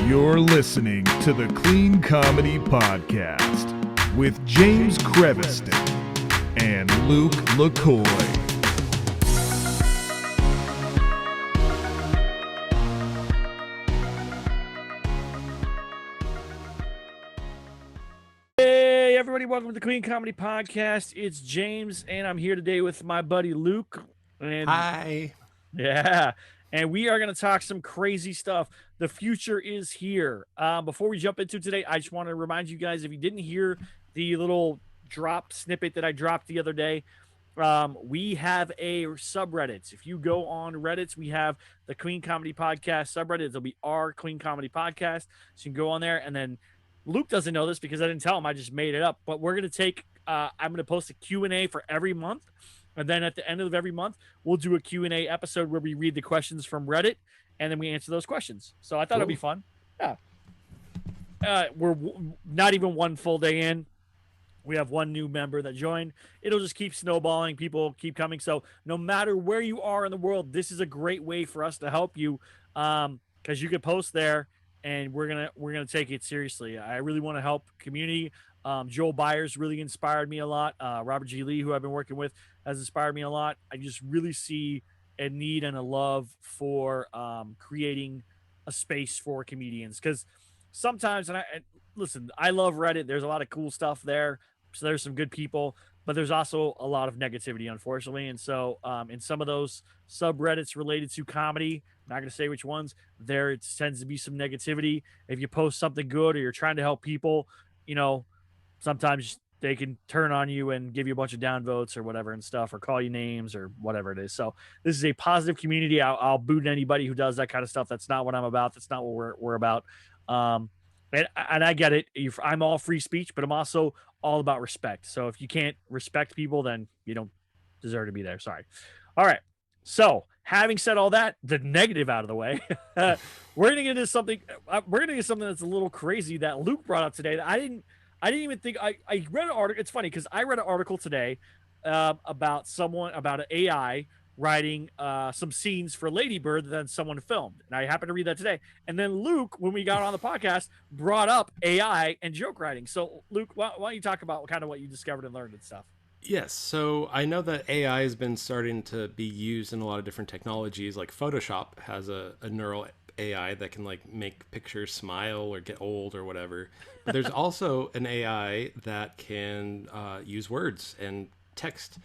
You're listening to the Clean Comedy Podcast with James Creviston and Luke LaCoy. Hey, everybody, welcome to the Clean Comedy Podcast. It's James, and I'm here today with my buddy Luke. And hi. Yeah, and we are going to talk some crazy stuff. The future is here. Before we jump into today, I just want to remind you guys, if you didn't hear the little drop snippet that I dropped the other day, we have a subreddit. If you go on Reddit, we have the Clean Comedy Podcast subreddit. It'll be our Clean Comedy Podcast. So you can go on there, and then Luke doesn't know this because I didn't tell him. I just made it up. But we're going to take, I'm going to post a Q&A for every month. And then at the end of every month, we'll do a Q&A episode where we read the questions from Reddit, and then we answer those questions. So I thought it'd be fun. Yeah. We're not even one full day in. We have one new member that joined. It'll just keep snowballing. People keep coming. So no matter where you are in the world, this is a great way for us to help you, because you can post there, and we're gonna take it seriously. I really want to help community. Joel Byers really inspired me a lot. Robert G. Lee, who I've been working with, has inspired me a lot. I just really see a need and a love for creating a space for comedians, because sometimes, and listen, I love Reddit. There's a lot of cool stuff there. So there's some good people, but there's also a lot of negativity, unfortunately. And so in some of those subreddits related to comedy, I'm not going to say which ones, there it tends to be some negativity. If you post something good or you're trying to help people, you know, sometimes they can turn on you and give you a bunch of downvotes or whatever and stuff, or call you names or whatever it is. So this is a positive community. I'll boot anybody who does that kind of stuff. That's not what I'm about. That's not what we're about. And I get it. I'm all free speech, but I'm also all about respect. So if you can't respect people, then you don't deserve to be there. Sorry. All right. So having said all that, the negative out of the way, we're gonna get into something. We're gonna get something that's a little crazy that Luke brought up today. That I didn't even think. I read an article. It's funny because I read an article today about an AI writing some scenes for Lady Bird that someone filmed, and I happened to read that today. And then Luke, when we got on the podcast, brought up AI and joke writing. So Luke, why don't you talk about kind of what you discovered and learned and stuff? Yes, so I know that AI has been starting to be used in a lot of different technologies. Like Photoshop has a neural AI that can like make pictures smile or get old or whatever. But there's also an AI that can use words and text.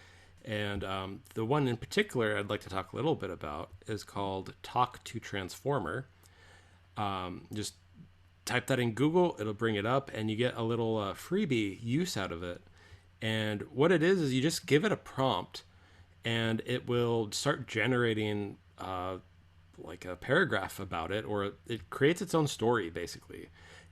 And the one in particular I'd like to talk a little bit about is called Talk to Transformer. Just type that in Google, it'll bring it up, and you get a little freebie use out of it. And what it is you just give it a prompt, and it will start generating like a paragraph about it, or it creates its own story, basically.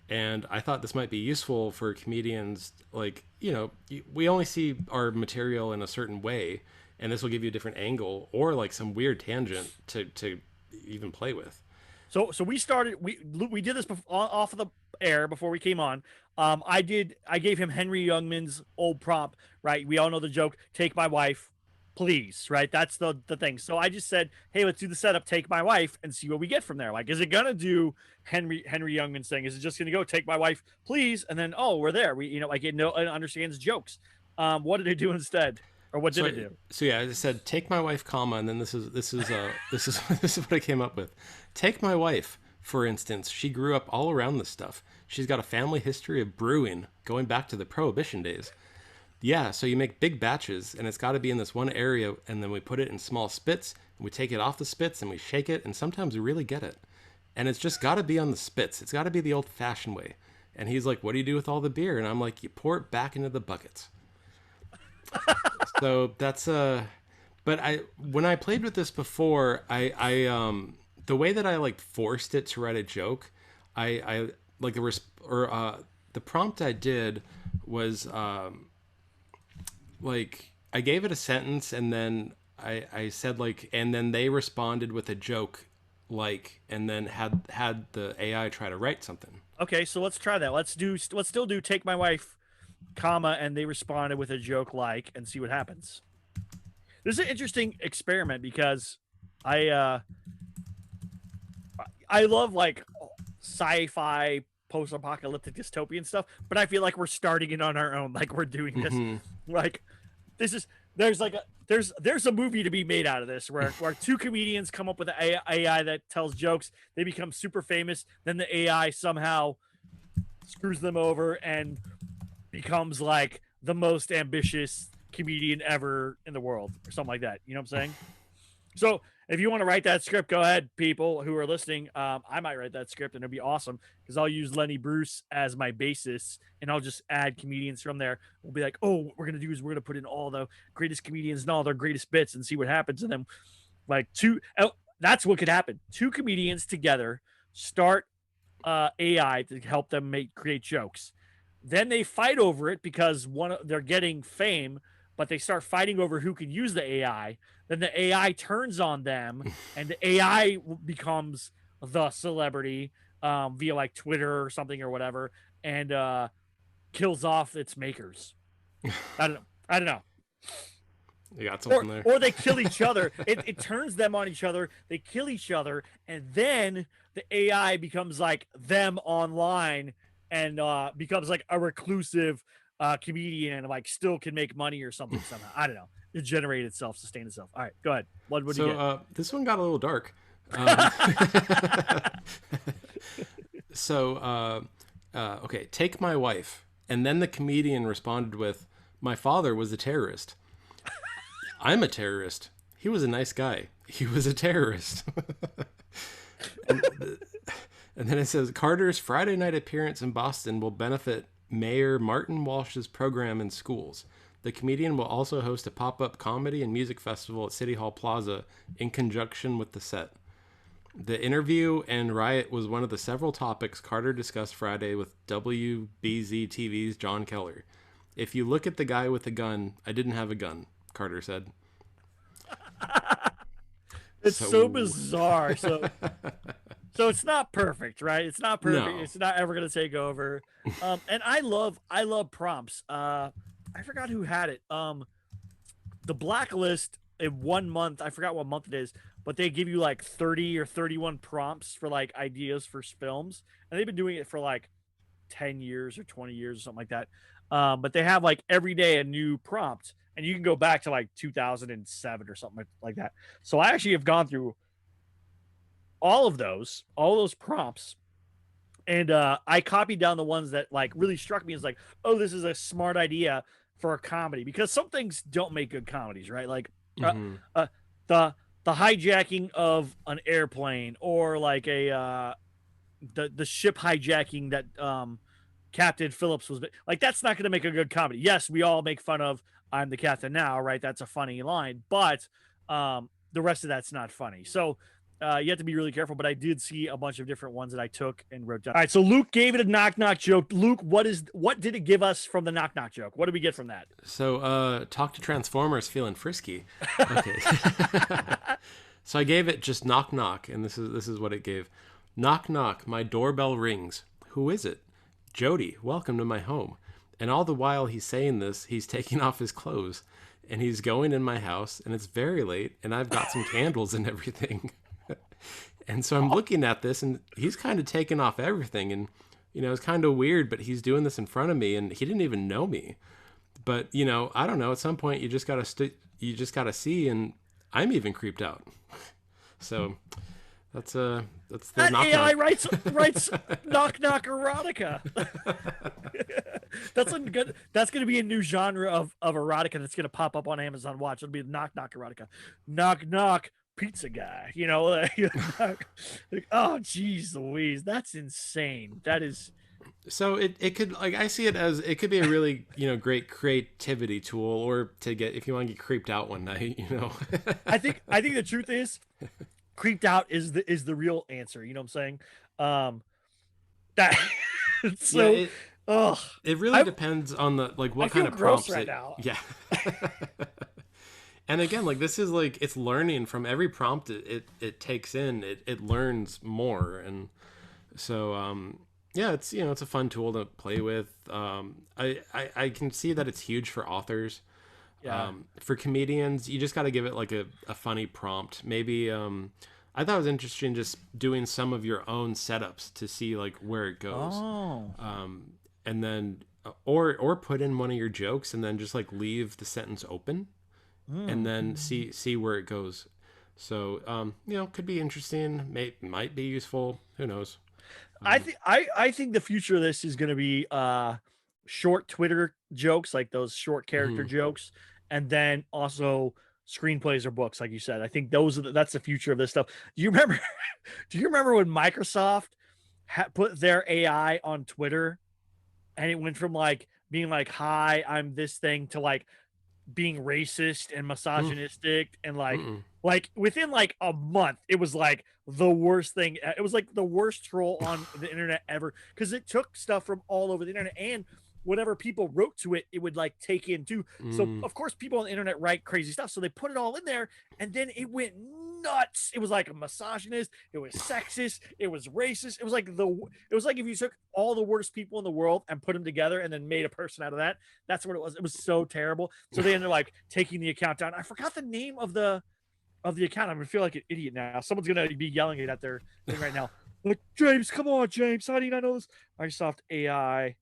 And I thought this might be useful for comedians. Like, you know, we only see our material in a certain way, and this will give you a different angle or like some weird tangent to even play with. So we did this off of the air before we came on. I gave him Henry Youngman's old prompt, right? We all know the joke, take my wife, please, right? That's the thing. So I just said, hey, let's do the setup, take my wife, and see what we get from there. Like, is it gonna do Henry Youngman's thing? Is it just gonna go take my wife, please, and then we're there? It understands jokes. What did it do instead? Or what did it do? So yeah, I just said take my wife, comma, and then this is this is what I came up with. Take my wife, for instance. She grew up all around this stuff. She's got a family history of brewing going back to the Prohibition days. Yeah, so you make big batches, and it's got to be in this one area, and then we put it in small spits, and we take it off the spits, and we shake it, and sometimes we really get it. And it's just got to be on the spits. It's got to be the old-fashioned way. And he's like, what do you do with all the beer? And I'm like, you pour it back into the buckets. So that's but when I played with this before, I the way that I like forced it to write a joke, I like the prompt I did was like I gave it a sentence, and then I said like, and then they responded with a joke, like, and then had the AI try to write something. Okay, so let's try that. Let's still do take my wife, comma, and they responded with a joke, like, and see what happens. This is an interesting experiment because I love like sci-fi post-apocalyptic dystopian stuff, but I feel like we're starting it on our own. Like we're doing this. Like this is there's a movie to be made out of this where two comedians come up with an AI that tells jokes. They become super famous. Then the AI somehow screws them over and becomes like the most ambitious comedian ever in the world or something like that. You know what I'm saying? So if you want to write that script, go ahead, people who are listening. I might write that script and it'll be awesome because I'll use Lenny Bruce as my basis and I'll just add comedians from there. We'll be like, oh, what we're going to do is we're going to put in all the greatest comedians and all their greatest bits and see what happens. And then like that's what could happen. Two comedians together start AI to help them create jokes. Then they fight over it because they're getting fame, but they start fighting over who can use the AI. Then the AI turns on them, and the AI becomes the celebrity via like Twitter or something or whatever, and kills off its makers. I don't know. You got something there. Or they kill each other. It turns them on each other. They kill each other, and then the AI becomes like them online and becomes like a reclusive comedian and like still can make money or something somehow. I don't know. It generated itself, sustained itself. All right, go ahead. What do you get? This one got a little dark. Okay, take my wife. And then the comedian responded with, my father was a terrorist. I'm a terrorist. He was a nice guy. He was a terrorist. And then it says, Carter's Friday night appearance in Boston will benefit Mayor Martin Walsh's program in schools. The comedian will also host a pop-up comedy and music festival at City Hall Plaza in conjunction with the set. The interview and riot was one of the several topics Carter discussed Friday with WBZ TV's John Keller. If you look at the guy with the gun, I didn't have a gun, Carter said. It's so bizarre. So it's not perfect, right? It's not perfect. No. It's not ever going to take over. And I love prompts. I forgot who had it. The Blacklist in 1 month, I forgot what month it is, but they give you like 30 or 31 prompts for like ideas for films. And they've been doing it for like 10 years or 20 years or something like that. But they have like every day a new prompt and you can go back to like 2007 or something like that. So I actually have gone through all those prompts. And I copied down the ones that like really struck me as like, oh, this is a smart idea for a comedy, because some things don't make good comedies, right? Like the hijacking of an airplane, or like the ship hijacking that Captain Phillips was like, that's not going to make a good comedy. Yes, we all make fun of I'm the captain now, right? That's a funny line, but the rest of that's not funny. So you have to be really careful, but I did see a bunch of different ones that I took and wrote down. All right, so Luke gave it a knock-knock joke. Luke, what did it give us from the knock-knock joke? What did we get from that? So, talk to Transformers feeling frisky. Okay. So I gave it just knock-knock, and this is what it gave. Knock-knock, my doorbell rings. Who is it? Jody, welcome to my home. And all the while he's saying this, he's taking off his clothes, and he's going in my house, and it's very late, and I've got some candles and everything. And so I'm looking at this, and he's kind of taking off everything, and it's kind of weird, but he's doing this in front of me, and he didn't even know me. But I don't know. At some point, you just gotta see, and I'm even creeped out. So that's the that knock AI knock. writes knock knock erotica. That's gonna be a new genre of erotica that's gonna pop up on Amazon Watch. It'll be knock knock erotica. Knock knock. Pizza guy, like, oh geez Louise, that's insane. That is so it could, like, I see it as it could be a really great creativity tool, or to get, if you want to get creeped out one night. I think the truth is creeped out is the real answer, you know what I'm saying? That so it really depends on the, like, what kind of prompts right now. Yeah. And again, like, this is like, it's learning from every prompt it takes in, it learns more. And so, it's, it's a fun tool to play with. I can see that it's huge for authors. Yeah. For comedians, you just got to give it like a funny prompt. Maybe, I thought it was interesting just doing some of your own setups to see like where it goes. Oh. And then or put in one of your jokes and then just like leave the sentence open and then see where it goes. So could be interesting, might be useful, who knows. I think the future of this is going to be short Twitter jokes, like those short character jokes, and then also screenplays or books, like you said. I think that's the future of this stuff. Do you remember? Do you remember when Microsoft put their AI on Twitter, and it went from like being like, "Hi, I'm this thing," to like being racist and misogynistic and like within like a month it was like the worst thing. It was like the worst troll on the internet ever, because it took stuff from all over the internet, and whatever people wrote to it, it would like take in too. So of course people on the internet write crazy stuff, so they put it all in there, and then it went nuts. It was like a misogynist, it was sexist, it was racist. It was like if you took all the worst people in the world and put them together and then made a person out of that. That's what it was. It was so terrible. So they ended up like taking the account down. I forgot the name of the account. I'm gonna feel like an idiot now. Someone's gonna be yelling it at their thing right now. Like, James, come on, James. How do you not know this? Microsoft AI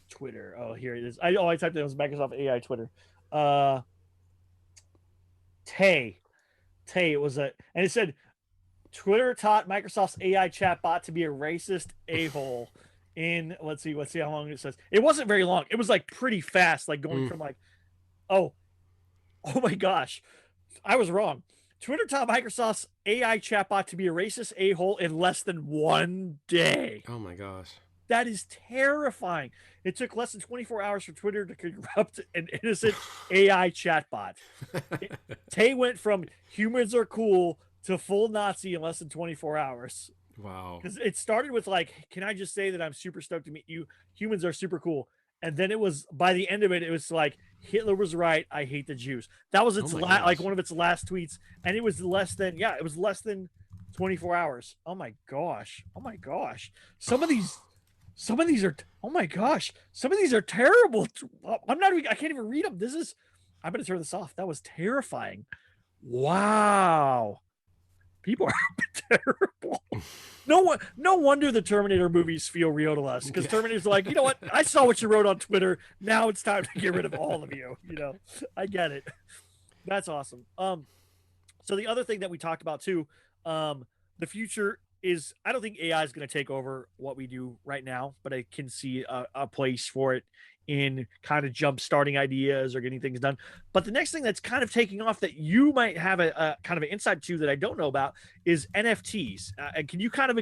Twitter. Oh, here it is. I typed it. It was Microsoft AI Twitter. Tay. It was and it said Twitter taught Microsoft's AI chatbot to be a racist a-hole in, let's see how long it says. It wasn't very long. It was like pretty fast, like going from like, oh my gosh, I was wrong. Twitter taught Microsoft's AI chatbot to be a racist a-hole in less than 1 day. Oh my gosh. That is terrifying. It took less than 24 hours for Twitter to corrupt an innocent AI chatbot. Tay went from humans are cool to full Nazi in less than 24 hours. Wow. Because it started with like, can I just say that I'm super stoked to meet you? Humans are super cool. And then it was, by the end of it, it was like, Hitler was right. I hate the Jews. That was its like one of its last tweets. And it was less than 24 hours. Oh my gosh. Some of these are, oh my gosh, some of these are terrible. I can't even read them. I'm going to turn this off. That was terrifying. Wow. People are terrible. No wonder the Terminator movies feel real to us, because Terminator's like, you know what? I saw what you wrote on Twitter. Now it's time to get rid of all of you. I get it. That's awesome. So the other thing that we talked about too, the future is, I don't think AI is going to take over what we do right now, but I can see a place for it in kind of jump starting ideas or getting things done. But the next thing that's kind of taking off that you might have a kind of an insight to that I don't know about is NFTs. And can you kind of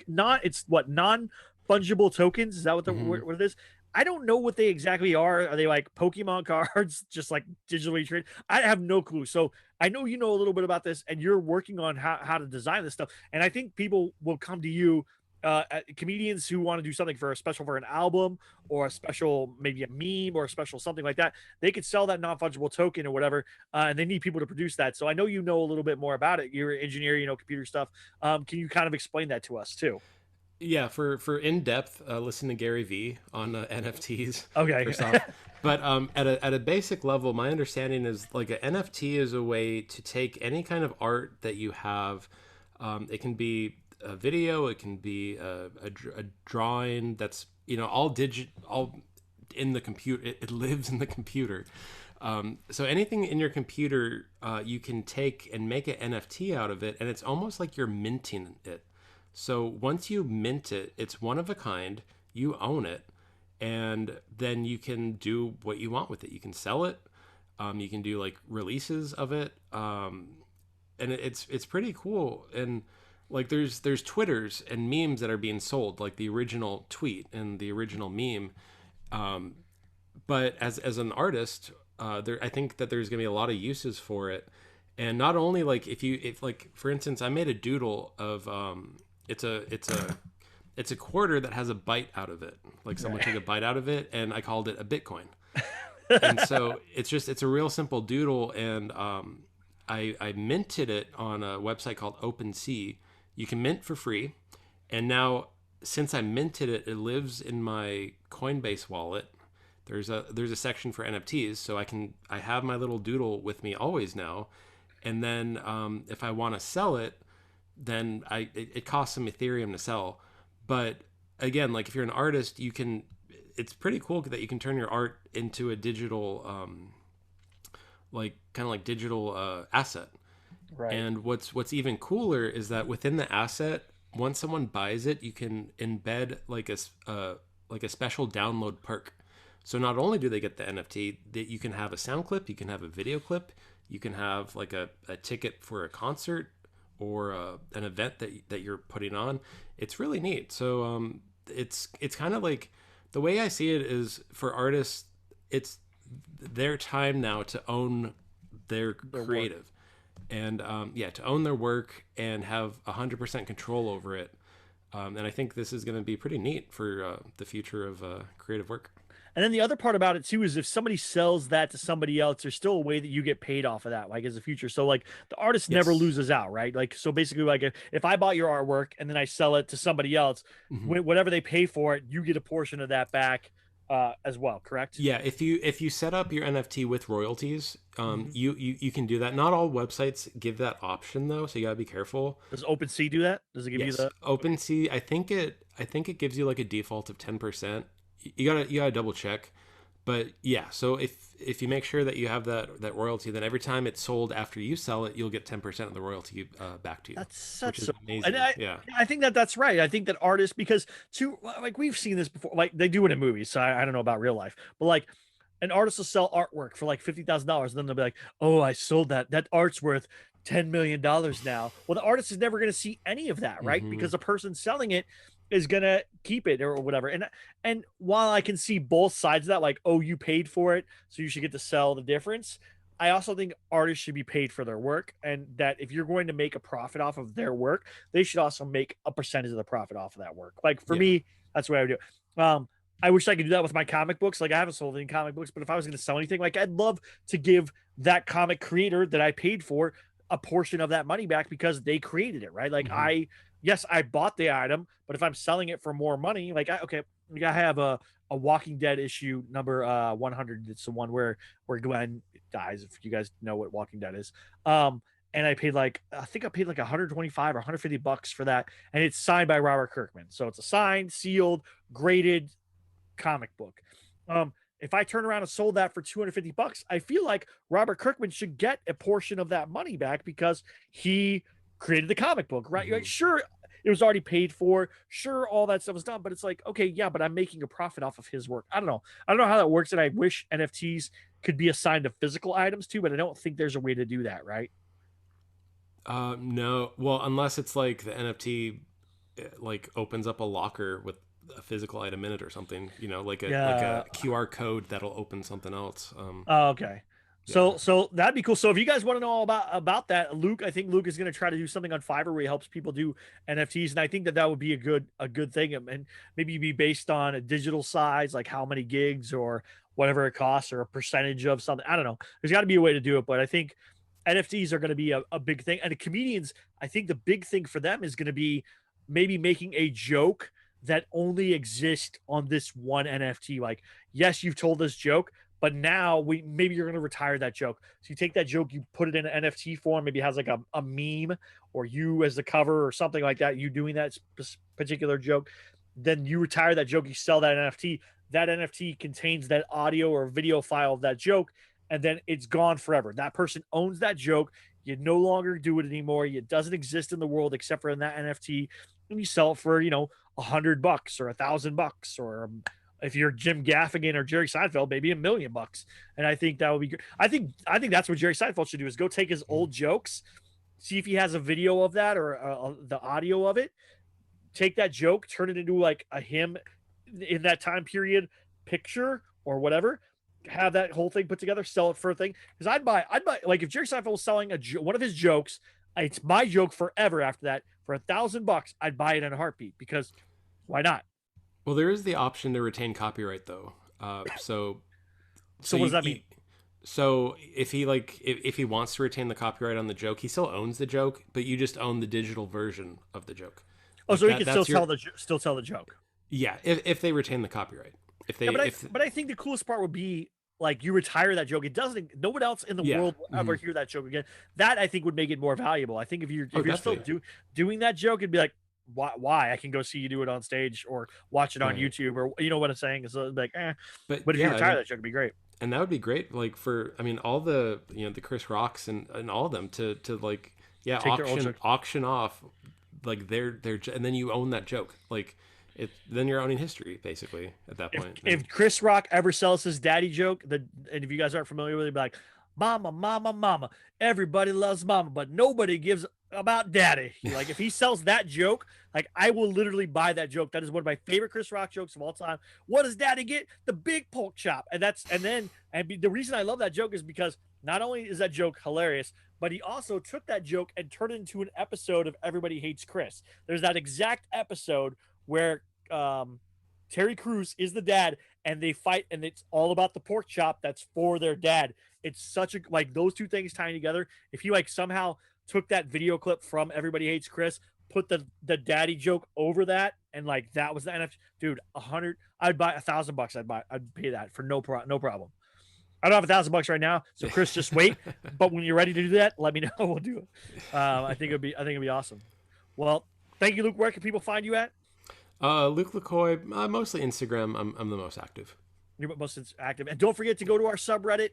non-fungible tokens? Is that what what it is? I don't know what they exactly are. Are they like Pokemon cards, just like digitally traded? I have no clue. So I know you know a little bit about this, and you're working on how to design this stuff. And I think people will come to you, comedians who want to do something for an album, or a special, maybe a meme or a special something like that. They could sell that non-fungible token or whatever, and they need people to produce that. So I know you know a little bit more about it. You're an engineer, computer stuff. Can you kind of explain that to us too? Yeah, for in-depth, listen to Gary V on NFTs. Okay. But at a basic level, my understanding is like an NFT is a way to take any kind of art that you have. It can be a video, it can be a drawing that's all in the computer. It lives in the computer. So anything in your computer, you can take and make an NFT out of it, and it's almost like you're minting it. So once you mint it, it's one of a kind, you own it, and then you can do what you want with it. You can sell it. You can do like releases of it. And it's pretty cool. And like there's Twitters and memes that are being sold, like the original tweet and the original meme. But as an artist, I think that there's gonna be a lot of uses for it. And not only like if like, for instance, I made a doodle of, it's a quarter that has a bite out of it. Like someone took a bite out of it, and I called it a Bitcoin. And so it's a real simple doodle. And I minted it on a website called OpenSea. You can mint for free. And now, since I minted it, it lives in my Coinbase wallet. There's a section for NFTs, so I have my little doodle with me always now. And then if I want to sell it, then it costs some Ethereum to sell. But again, like if you're an artist, it's pretty cool that you can turn your art into a digital, like kind of like digital asset. Right. And what's even cooler is that within the asset, once someone buys it, you can embed like a special download perk. So not only do they get the NFT, that you can have a sound clip, you can have a video clip, you can have like a ticket for a concert or an event that you're putting on. It's really neat. So it's kind of like, the way I see it is, for artists, it's their time now to own their creative. Work. And to own their work and have 100% control over it. And I think this is going to be pretty neat for the future of creative work. And then the other part about it too is if somebody sells that to somebody else, there's still a way that you get paid off of that, like as a future. So like the artist never loses out, right? Like, so basically, like if I bought your artwork and then I sell it to somebody else, whatever they pay for it, you get a portion of that back as well, correct? Yeah, if you set up your NFT with royalties, you can do that. Not all websites give that option though, so you gotta be careful. Does OpenSea do that? Does it give you the OpenSea? I think it gives you like a default of 10%. You gotta double check. But yeah, so if you make sure that you have that royalty, then every time it's sold after you sell it, you'll get 10% of the royalty back to you. That's so amazing. And I think that's right. I think that artists, because like we've seen this before, like they do it in movies. So I don't know about real life, but like an artist will sell artwork for like $50,000, and then they'll be like, "Oh, I sold that. That art's worth $10 million now." Well, the artist is never going to see any of that, right? Because the person selling it is gonna keep it or whatever. And while I can see both sides of that, like, oh, you paid for it, so you should get to sell the difference, I also think artists should be paid for their work, and that if you're going to make a profit off of their work, they should also make a percentage of the profit off of that work. Like for me, that's the way I would do it. I wish I could do that with my comic books. Like I haven't sold any comic books, but if I was going to sell anything, like I'd love to give that comic creator that I paid for a portion of that money back because they created it, right? Like yes, I bought the item, but if I'm selling it for more money, like I have a Walking Dead issue number 100. It's the one where Glenn dies. If you guys know what Walking Dead is, and I paid like $125 or $150 for that, and it's signed by Robert Kirkman. So it's a signed, sealed, graded comic book. If I turn around and sold that for $250, I feel like Robert Kirkman should get a portion of that money back because he created the comic book, right? Like, sure, it was already paid for. Sure, all that stuff was done, but it's like, okay, yeah, but I'm making a profit off of his work. I don't know how that works, and I wish NFTs could be assigned to physical items too, but I don't think there's a way to do that, right? No. Well, unless it's like the NFT like opens up a locker with a physical item in it or something, like a QR code that'll open something else. Okay. So that'd be cool. So if you guys want to know all about that, I think Luke is going to try to do something on Fiverr where he helps people do NFTs, and I think that would be a good thing, and maybe be based on a digital size, like how many gigs or whatever it costs, or a percentage of something. I don't know. There's got to be a way to do it, but I think NFTs are going to be a big thing. And the comedians, I think the big thing for them is going to be maybe making a joke that only exists on this one NFT. Like, yes, you've told this joke, but now maybe you're going to retire that joke. So you take that joke, you put it in an NFT form, maybe it has like a meme or you as the cover or something like that, you doing that particular joke. Then you retire that joke, you sell that NFT. That NFT contains that audio or video file of that joke, and then it's gone forever. That person owns that joke. You no longer do it anymore. It doesn't exist in the world except for in that NFT. And you sell it for, $100 or $1,000, or if you're Jim Gaffigan or Jerry Seinfeld, maybe $1 million. And I think that would be good. I think that's what Jerry Seinfeld should do, is go take his old jokes, see if he has a video of that or the audio of it. Take that joke, turn it into like a him in that time period picture or whatever. Have that whole thing put together, sell it for a thing. Because I'd buy like if Jerry Seinfeld was selling one of his jokes, it's my joke forever after that for $1,000. I'd buy it in a heartbeat, because why not? Well, there is the option to retain copyright though. So what does that mean? So if he wants to retain the copyright on the joke, he still owns the joke, but you just own the digital version of the joke. Oh, so he can still tell the joke. Yeah, if they retain the copyright. But I think the coolest part would be like you retire that joke. It doesn't. No one else in the world will ever hear that joke again. That I think would make it more valuable. I think if you're still doing that joke, it'd be like, why? I can go see you do it on stage or watch it on YouTube, or you know what I'm saying. So like, but if you retire that joke, it'd be great. And that would be great, like for, I mean, all the, you know, the Chris Rocks and all of them to like, auction off like their, and then you own that joke. Like then you're owning history basically at that point. If Chris Rock ever sells his daddy joke, and if you guys aren't familiar with it, be like, mama, mama, mama, everybody loves mama, but nobody gives about daddy. Like if he sells that joke, like I will literally buy that joke. That is one of my favorite Chris Rock jokes of all time. What does daddy get? The big pork chop. And the reason I love that joke is because not only is that joke hilarious, but he also took that joke and turned it into an episode of Everybody Hates Chris. There's that exact episode where Terry Crews is the dad and they fight, and it's all about the pork chop that's for their dad. It's such a, like, those two things tying together. If he like somehow took that video clip from Everybody Hates Chris, put the daddy joke over that, and like that was the NFT, dude, I'd buy $1,000. I'd pay that for no problem. I don't have $1,000 right now, so Chris, just wait. But when you're ready to do that, let me know. We'll do it. I think it'd be awesome. Well, thank you, Luke. Where can people find you at? Luke LaCoy, mostly Instagram. I'm the most active. You're most active. And don't forget to go to our subreddit,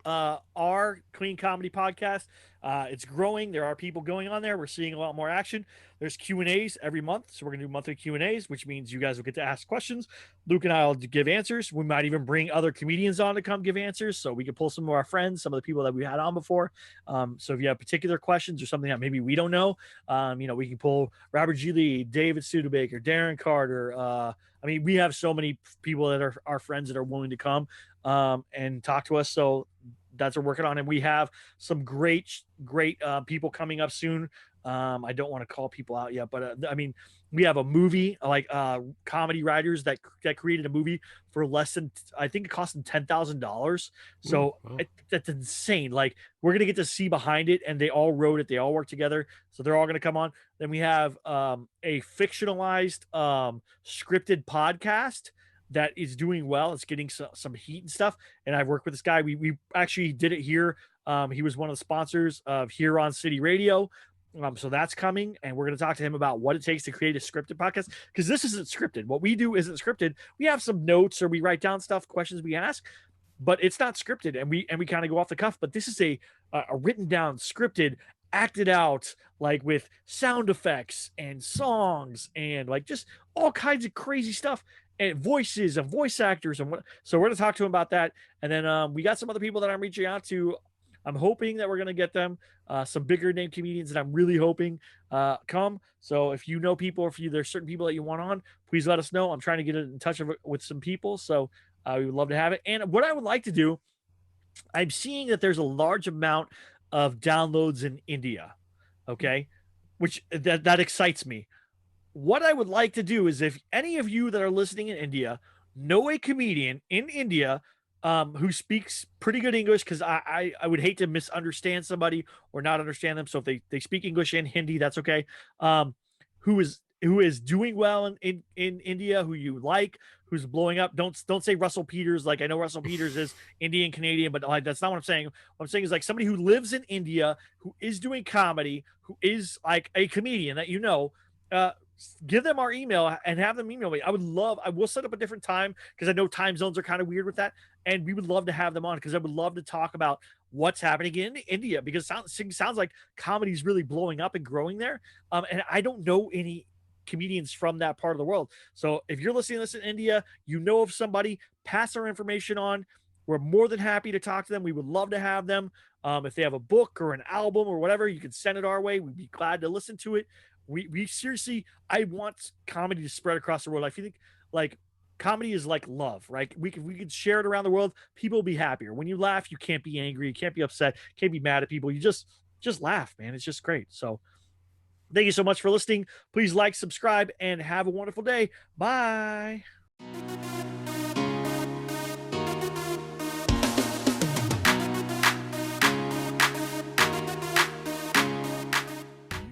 our Clean Comedy Podcast. It's growing. There are people going on there. We're seeing a lot more action. There's Q&As every month. So we're going to do monthly Q&As, which means you guys will get to ask questions. Luke and I will give answers. We might even bring other comedians on to come give answers. So we can pull some of our friends, some of the people that we had on before. So if you have particular questions or something that maybe we don't know, we can pull Robert G. Lee, David Studebaker, Darren Carter. We have so many people that are our friends that are willing to come and talk to us. So that's what we're working on. And we have some great people coming up soon. I don't want to call people out yet, but we have a movie, like comedy writers that created a movie for less than, I think it cost them $10,000. So that's insane. Like we're going to get to see behind it, and they all wrote it. They all work together. So they're all going to come on. Then we have a fictionalized scripted podcast that is doing well. It's getting some heat and stuff. And I've worked with this guy. We actually did it here. He was one of the sponsors of Huron City Radio. So that's coming, and we're going to talk to him about what it takes to create a scripted podcast, because this isn't scripted. What we do isn't scripted. We have some notes, or we write down stuff, questions we ask, but it's not scripted, and we kind of go off the cuff. But this is a written down, scripted, acted out, like with sound effects and songs and like just all kinds of crazy stuff, and voices and voice actors. And so we're going to talk to him about that. And then we got some other people that I'm reaching out to. I'm hoping that we're going to get them, some bigger name comedians that I'm really hoping come. So if you know people, or if there's certain people that you want on, please let us know. I'm trying to get in touch with some people. So we would love to have it. And what I would like to do, I'm seeing that there's a large amount of downloads in India. Okay. Which that excites me. What I would like to do is, if any of you that are listening in India know a comedian in India who speaks pretty good English, because I would hate to misunderstand somebody or not understand them. So if they speak English and Hindi, that's okay. Who is doing well in India, who you like, who's blowing up. Don't say Russell Peters. Like, I know Russell Peters is Indian Canadian, but like that's not what I'm saying. What I'm saying is like somebody who lives in India, who is doing comedy, who is like a comedian that give them our email and have them email me. I will set up a different time, because I know time zones are kind of weird with that. And we would love to have them on, because I would love to talk about what's happening in India, because it sounds like comedy is really blowing up and growing there. And I don't know any comedians from that part of the world. So if you're listening to this in India, you know of somebody, pass our information on. We're more than happy to talk to them. We would love to have them. If they have a book or an album or whatever, you can send it our way. We'd be glad to listen to it. We seriously, I want comedy to spread across the world. I feel like comedy is like love, right? We could share it around the world. People will be happier. When you laugh, you can't be angry. You can't be upset. Can't be mad at people. You just laugh, man. It's just great. So thank you so much for listening. Please like, subscribe, and have a wonderful day. Bye.